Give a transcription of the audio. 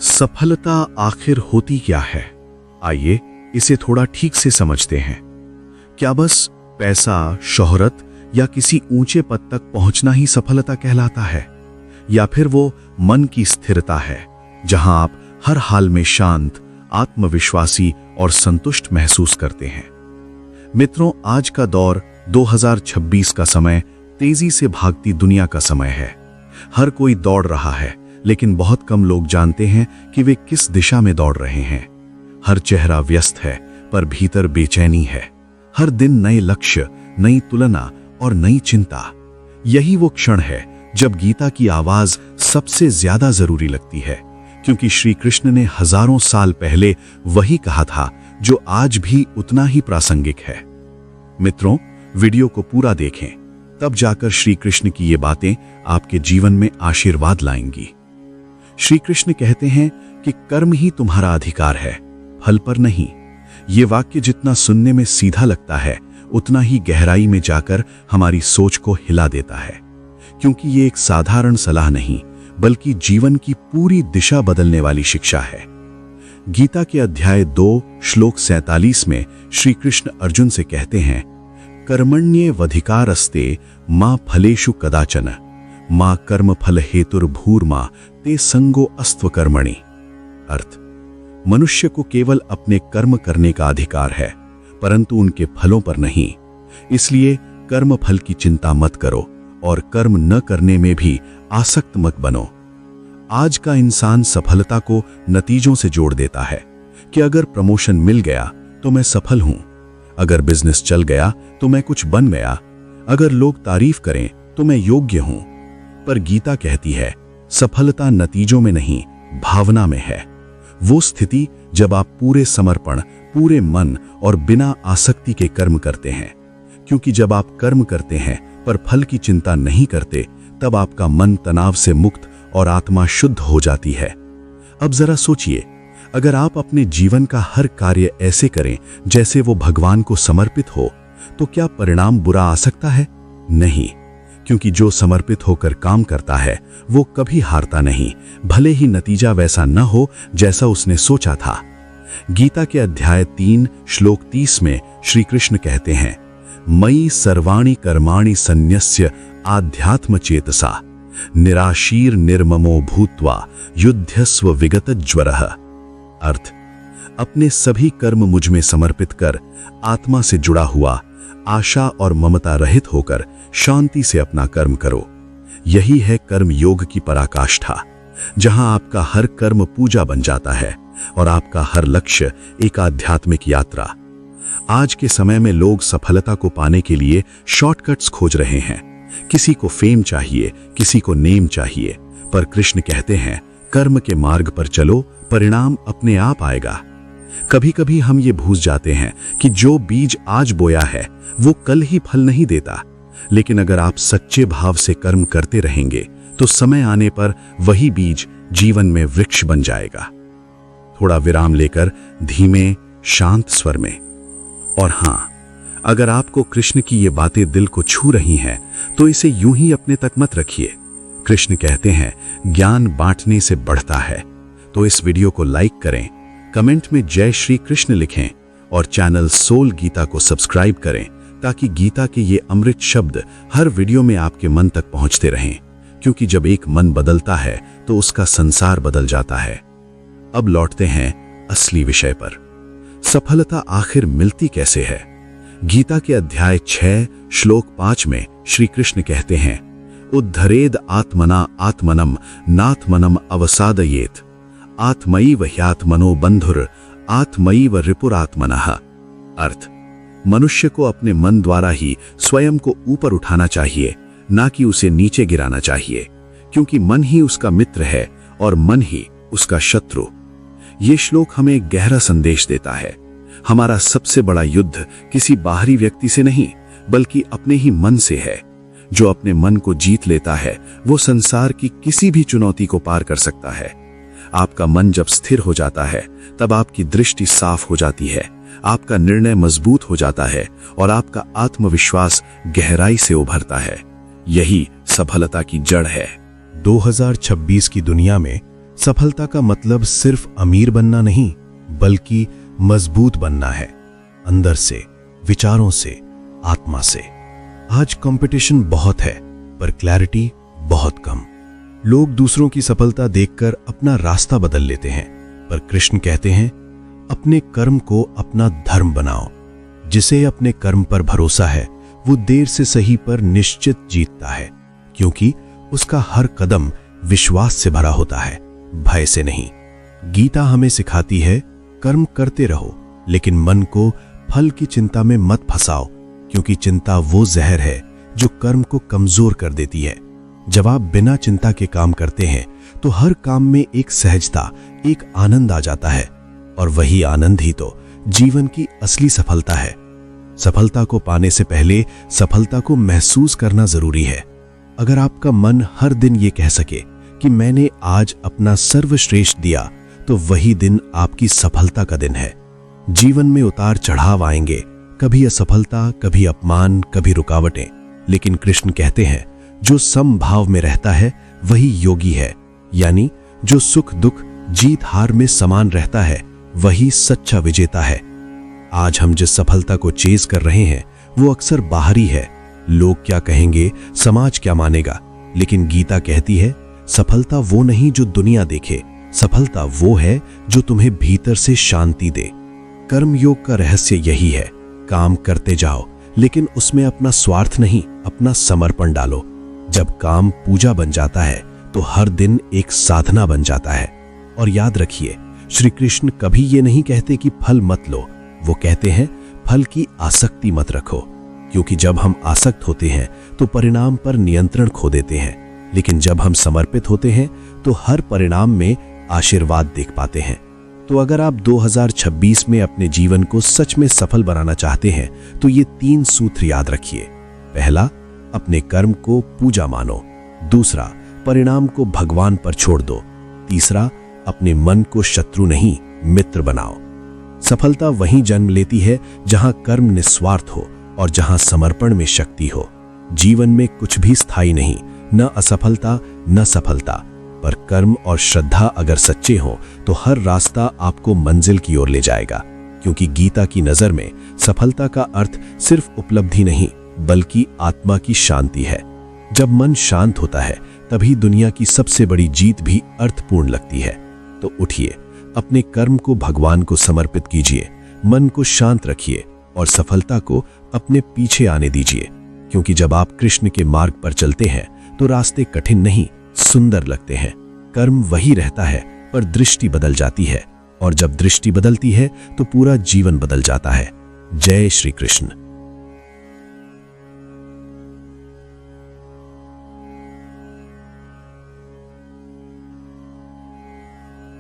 सफलता आखिर होती क्या है? आइए इसे थोड़ा ठीक से समझते हैं। क्या बस पैसा, शोहरत या किसी ऊंचे पद तक पहुंचना ही सफलता कहलाता है? या फिर वो मन की स्थिरता है, जहां आप हर हाल में शांत, आत्मविश्वासी और संतुष्ट महसूस करते हैं? मित्रों, आज का दौर 2026 का समय तेजी से भागती दुनिया का समय है। हर कोई दौड़ रहा है, लेकिन बहुत कम लोग जानते हैं कि वे किस दिशा में दौड़ रहे हैं। हर चेहरा व्यस्त है, पर भीतर बेचैनी है। हर दिन नए लक्ष्य, नई तुलना और नई चिंता। यही वो क्षण है जब गीता की आवाज सबसे ज्यादा जरूरी लगती है, क्योंकि श्री कृष्ण ने हजारों साल पहले वही कहा था जो आज भी उतना ही प्रासंगिक है। मित्रों, वीडियो को पूरा देखें, तब जाकर श्री कृष्ण की ये बातें आपके जीवन में आशीर्वाद लाएंगी। श्री कृष्ण कहते हैं कि कर्म ही तुम्हारा अधिकार है, फल पर नहीं। ये वाक्य जितना सुनने में सीधा लगता है, उतना ही गहराई में जाकर हमारी सोच को हिला देता है, क्योंकि ये एक साधारण सलाह नहीं, बल्कि जीवन की पूरी दिशा बदलने वाली शिक्षा है। गीता के अध्याय 2 श्लोक 47 में श्री कृष्ण अर्जुन से कहते हैं, कर्मण्येवधिकारस्ते मां फलेषु कदाचन मां कर्म फल हेतुर्भूर्मा ते संगो अस्त्व कर्मणि। अर्थ, मनुष्य को केवल अपने कर्म करने का अधिकार है, परंतु उनके फलों पर नहीं। इसलिए कर्म फल की चिंता मत करो और कर्म न करने में भी आसक्त मत बनो। आज का इंसान सफलता को नतीजों से जोड़ देता है कि अगर प्रमोशन मिल गया तो मैं सफल हूं, अगर बिजनेस चल गया तो मैं कुछ बन गया, अगर लोग तारीफ करें तो मैं योग्य हूं। पर गीता कहती है, सफलता नतीजों में नहीं, भावना में है। वो स्थिति जब आप पूरे समर्पण, पूरे मन और बिना आसक्ति के कर्म करते हैं। क्योंकि जब आप कर्म करते हैं पर फल की चिंता नहीं करते, तब आपका मन तनाव से मुक्त और आत्मा शुद्ध हो जाती है। अब जरा सोचिए, अगर आप अपने जीवन का हर कार्य ऐसे करें जैसे वो भगवान को समर्पित हो, तो क्या परिणाम बुरा आ सकता है? नहीं, क्योंकि जो समर्पित होकर काम करता है वो कभी हारता नहीं, भले ही नतीजा वैसा न हो जैसा उसने सोचा था। गीता के अध्याय 3 श्लोक 30 में श्री कृष्ण कहते हैं, मयि सर्वाणि कर्माणि सन्न्यस्य आध्यात्म चेतसा निराशीर निर्ममो भूत्वा युध्यस्व विगत ज्वरः। अर्थ, अपने सभी कर्म मुझ में समर्पित कर आत्मा से जुड़ा हुआ, आशा और ममता रहित होकर शांति से अपना कर्म करो। यही है कर्म योग की पराकाष्ठा, जहां आपका हर कर्म पूजा बन जाता है और आपका हर लक्ष्य एक आध्यात्मिक यात्रा। आज के समय में लोग सफलता को पाने के लिए शॉर्टकट्स खोज रहे हैं। किसी को फेम चाहिए, किसी को नेम चाहिए, पर कृष्ण कहते हैं, कर्म के मार्ग पर चलो, परिणाम अपने आप आएगा। कभी कभी हम ये भूल जाते हैं कि जो बीज आज बोया है वो कल ही फल नहीं देता, लेकिन अगर आप सच्चे भाव से कर्म करते रहेंगे तो समय आने पर वही बीज जीवन में वृक्ष बन जाएगा। थोड़ा विराम लेकर धीमे शांत स्वर में, और हां, अगर आपको कृष्ण की ये बातें दिल को छू रही हैं तो इसे यूं ही अपने तक मत रखिए। कृष्ण कहते हैं, ज्ञान बांटने से बढ़ता है। तो इस वीडियो को लाइक करें, कमेंट में जय श्री कृष्ण लिखें और चैनल सोल गीता को सब्सक्राइब करें, ताकि गीता के ये अमृत शब्द हर वीडियो में आपके मन तक पहुंचते रहें। क्योंकि जब एक मन बदलता है तो उसका संसार बदल जाता है। अब लौटते हैं असली विषय पर। सफलता आखिर मिलती कैसे है? गीता के अध्याय 6 श्लोक 5 में श्री कृष्ण कहते हैं, उद्धरेद आत्मना आत्मनम नात्मनम अवसादयेत आत्मैव ह्यात्मनो बंधुर आत्मैव रिपुरात्मनः। अर्थ, मनुष्य को अपने मन द्वारा ही स्वयं को ऊपर उठाना चाहिए, ना कि उसे नीचे गिराना चाहिए, क्योंकि मन ही उसका मित्र है और मन ही उसका शत्रु। ये श्लोक हमें एक गहरा संदेश देता है। हमारा सबसे बड़ा युद्ध किसी बाहरी व्यक्ति से नहीं, बल्कि अपने ही मन से है। जो अपने मन को जीत लेता है वो संसार की किसी भी चुनौती को पार कर सकता है। आपका मन जब स्थिर हो जाता है, तब आपकी दृष्टि साफ हो जाती है, आपका निर्णय मजबूत हो जाता है और आपका आत्मविश्वास गहराई से उभरता है। यही सफलता की जड़ है। 2026 की दुनिया में सफलता का मतलब सिर्फ अमीर बनना नहीं, बल्कि मजबूत बनना है, अंदर से, विचारों से, आत्मा से। आज कंपटीशन बहुत है, पर क्लैरिटी बहुत कम। लोग दूसरों की सफलता देखकर अपना रास्ता बदल लेते हैं, पर कृष्ण कहते हैं, अपने कर्म को अपना धर्म बनाओ। जिसे अपने कर्म पर भरोसा है, वो देर से सही पर निश्चित जीतता है, क्योंकि उसका हर कदम विश्वास से भरा होता है, भय से नहीं। गीता हमें सिखाती है, कर्म करते रहो, लेकिन मन को फल की चिंता में मत फंसाओ, क्योंकि चिंता वो जहर है जो कर्म को कमजोर कर देती है। जब आप बिना चिंता के काम करते हैं, तो हर काम में एक सहजता, एक आनंद आ जाता है, और वही आनंद ही तो जीवन की असली सफलता है। सफलता को पाने से पहले सफलता को महसूस करना जरूरी है। अगर आपका मन हर दिन ये कह सके कि मैंने आज अपना सर्वश्रेष्ठ दिया, तो वही दिन आपकी सफलता का दिन है। जीवन में उतार चढ़ाव आएंगे, कभी असफलता, कभी अपमान, कभी रुकावटें, लेकिन कृष्ण कहते हैं, जो समभाव में रहता है वही योगी है, यानी जो सुख दुख, जीत हार में समान रहता है, वही सच्चा विजेता है। आज हम जिस सफलता को चेज कर रहे हैं, वो अक्सर बाहरी है। लोग क्या कहेंगे, समाज क्या मानेगा, लेकिन गीता कहती है, सफलता वो नहीं जो दुनिया देखे, सफलता वो है जो तुम्हें भीतर से शांति दे। कर्मयोग का रहस्य यही है, काम करते जाओ, लेकिन उसमें अपना स्वार्थ नहीं, अपना समर्पण डालो। जब काम पूजा बन जाता है, तो हर दिन एक साधना बन जाता है। और याद रखिए, श्री कृष्ण कभी ये नहीं कहते कि फल मत लो, वो कहते हैं फल की आसक्ति मत रखो, क्योंकि जब हम आसक्त होते हैं तो परिणाम पर नियंत्रण खो देते हैं, लेकिन जब हम समर्पित होते हैं तो हर परिणाम में आशीर्वाद देख पाते हैं। तो अगर आप 2026 में अपने जीवन को सच में सफल बनाना चाहते हैं, तो ये 3 सूत्र याद रखिए। पहला, अपने कर्म को पूजा मानो। दूसरा, परिणाम को भगवान पर छोड़ दो। तीसरा, अपने मन को शत्रु नहीं, मित्र बनाओ। सफलता वहीं जन्म लेती है जहां कर्म निस्वार्थ हो और जहां समर्पण में शक्ति हो। जीवन में कुछ भी स्थायी नहीं, न असफलता न सफलता, पर कर्म और श्रद्धा अगर सच्चे हो तो हर रास्ता आपको मंजिल की ओर ले जाएगा। क्योंकि गीता की नजर में सफलता का अर्थ सिर्फ उपलब्धि नहीं, बल्कि आत्मा की शांति है। जब मन शांत होता है, तभी दुनिया की सबसे बड़ी जीत भी अर्थपूर्ण लगती है। तो उठिए, अपने कर्म को भगवान को समर्पित कीजिए, मन को शांत रखिए और सफलता को अपने पीछे आने दीजिए। क्योंकि जब आप कृष्ण के मार्ग पर चलते हैं, तो रास्ते कठिन नहीं, सुंदर लगते हैं। कर्म वही रहता है, पर दृष्टि बदल जाती है, और जब दृष्टि बदलती है तो पूरा जीवन बदल जाता है। जय श्री कृष्ण।